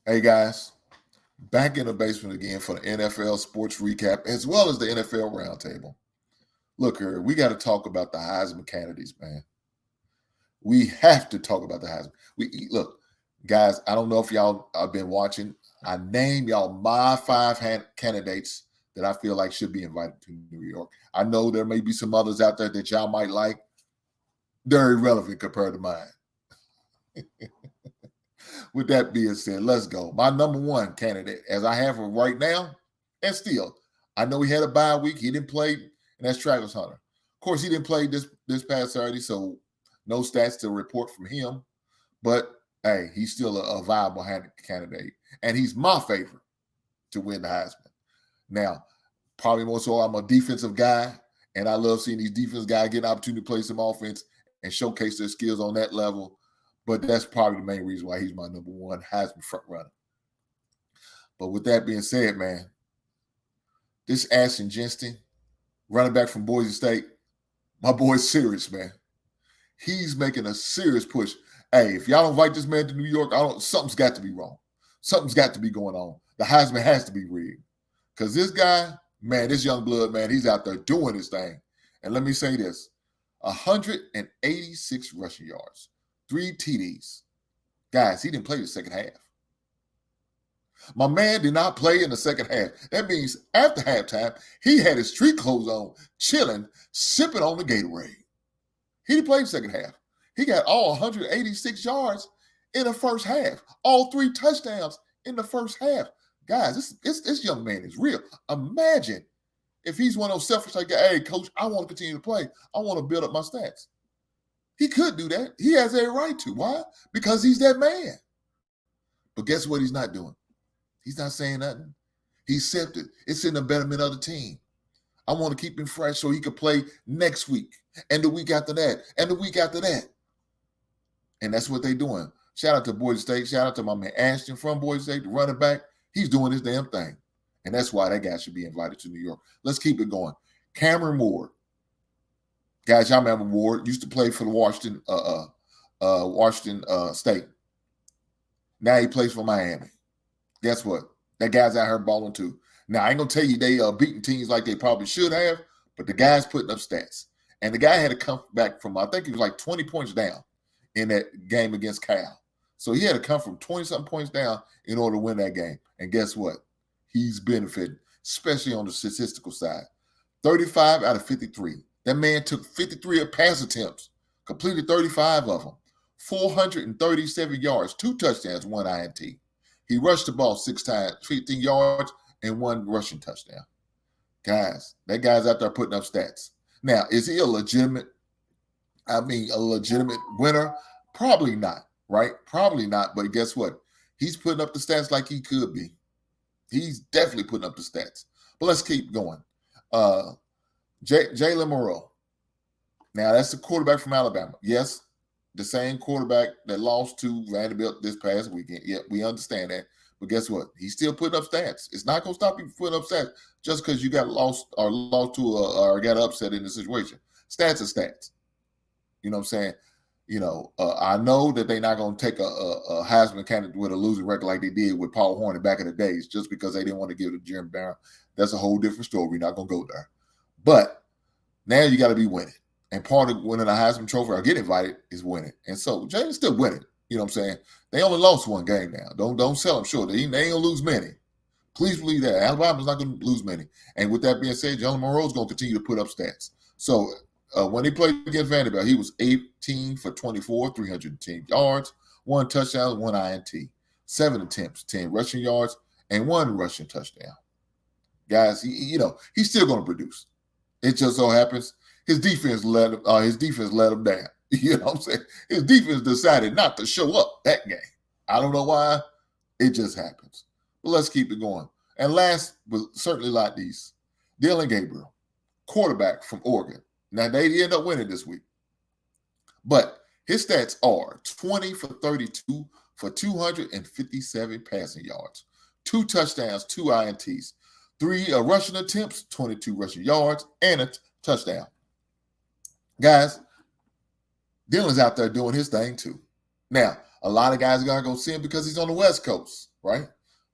Hey guys, back in the basement again for the NFL sports recap as well as the NFL roundtable. Look here, we got to talk about the Heisman candidates, man. We have to talk about the Heisman. Look, guys. I don't know if y'all have been watching. I name y'all my five candidates that I feel like should be invited to New York. I know there may be some others out there that y'all might like. They're irrelevant compared to mine. With that being said, let's go. My number one candidate, as I have him right now, and still, I know he had a bye week. He didn't play, and that's Travis Hunter. Of course, he didn't play this past Saturday, so no stats to report from him. But hey, he's still a viable candidate, and he's my favorite to win the Heisman. Now, probably more so, I'm a defensive guy, and I love seeing these defense guys get an opportunity to play some offense and showcase their skills on that level. But that's probably the main reason why he's my number one Heisman front runner. But with that being said, man, this Ashton Jensen, running back from Boise State, my boy's serious, man. He's making a serious push. Hey, if y'all don't invite this man to New York, something's got to be wrong. Something's got to be going on. The Heisman has to be rigged. Because this guy, man, this young blood, man, he's out there doing his thing. And let me say this, 186 rushing yards. 3 TDs. Guys, he didn't play the second half. My man did not play in the second half. That means after halftime, he had his street clothes on, chilling, sipping on the Gatorade. He didn't play the second half. He got all 186 yards in the first half. All 3 touchdowns in the first half. Guys, this young man is real. Imagine if he's one of those selfish, like, hey, coach, I want to continue to play. I want to build up my stats. He could do that. He has a right to. Why? Because he's that man. But guess what he's not doing? He's not saying nothing. He accepted. It's in the betterment of the team. I want to keep him fresh so he could play next week and the week after that and the week after that. And that's what they're doing. Shout out to Boise State. Shout out to my man Ashton from Boise State, the running back. He's doing his damn thing. And that's why that guy should be invited to New York. Let's keep it going. Cameron Ward. Guys, y'all remember Ward used to play for the Washington State. Now he plays for Miami. Guess what? That guy's out here balling too. Now, I ain't going to tell you they beating teams like they probably should have, but the guy's putting up stats. And the guy had to come back from, I think he was like 20 points down in that game against Cal. So he had to come from 20-something points down in order to win that game. And guess what? He's benefiting, especially on the statistical side. 35 out of 53. That man took 53 pass attempts, completed 35 of them, 437 yards, 2 touchdowns, 1 INT. He rushed the ball 6 times, 15 yards, and 1 rushing touchdown. Guys, that guy's out there putting up stats. Now, is he a legitimate winner? Probably not, right? Probably not, but guess what? He's putting up the stats like he could be. He's definitely putting up the stats. But let's keep going. Jalen Moreau. Now, that's the quarterback from Alabama. Yes, the same quarterback that lost to Vanderbilt this past weekend. Yeah, we understand that. But guess what? He's still putting up stats. It's not going to stop you from putting up stats just because you got lost to or got upset in the situation. Stats are stats. You know what I'm saying? I know that they're not going to take a Heisman candidate with a losing record like they did with Paul Hornung back in the days just because they didn't want to give it to Jim Barron. That's a whole different story. We're not going to go there. But now you got to be winning. And part of winning a Heisman Trophy or getting invited is winning. And so Jalen's still winning. You know what I'm saying? They only lost 1 game now. Don't sell them short. They ain't going to lose many. Please believe that. Alabama's not going to lose many. And with that being said, Jalen Monroe's going to continue to put up stats. So when he played against Vanderbilt, he was 18 for 24, 310 yards, 1 touchdown, 1 INT, 7 attempts, 10 rushing yards, and 1 rushing touchdown. Guys, he's still going to produce. It just so happens his defense let him down. You know what I'm saying? His defense decided not to show up that game. I don't know why. It just happens. But let's keep it going. And last, but certainly not least, Dylan Gabriel, quarterback from Oregon. Now, they end up winning this week. But his stats are 20 for 32 for 257 passing yards, 2 touchdowns, 2 INTs, 3 rushing attempts, 22 rushing yards, and a touchdown. Guys, Dylan's out there doing his thing too. Now, a lot of guys are going to go see him because he's on the West Coast, right?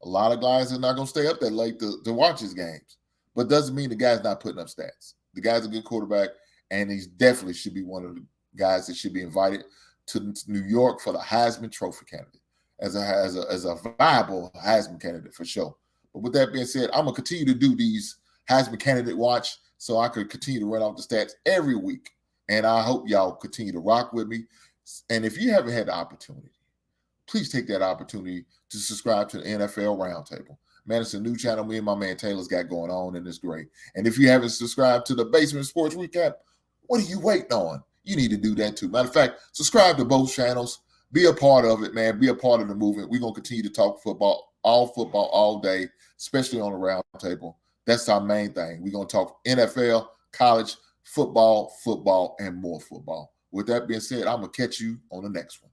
A lot of guys are not going to stay up that late to watch his games, but doesn't mean the guy's not putting up stats. The guy's a good quarterback, and he definitely should be one of the guys that should be invited to New York for the Heisman Trophy candidate as a viable Heisman candidate for sure. But with that being said, I'm gonna continue to do these Heisman candidate watch so I could continue to run off the stats every week, and I hope y'all continue to rock with me. And if you haven't had the opportunity, please take that opportunity to subscribe to the NFL Roundtable. Man, it's a new channel me and my man Taylor's got going on, and it's great. And if you haven't subscribed to the Basement Sports Recap, what are you waiting on? You need to do that too. Matter of fact, subscribe to both channels. Be a part of it, man. Be a part of the movement. We're going to continue to talk football all day, especially on the Roundtable. That's our main thing. We're going to talk NFL, college, football, and more football. With that being said, I'm going to catch you on the next one.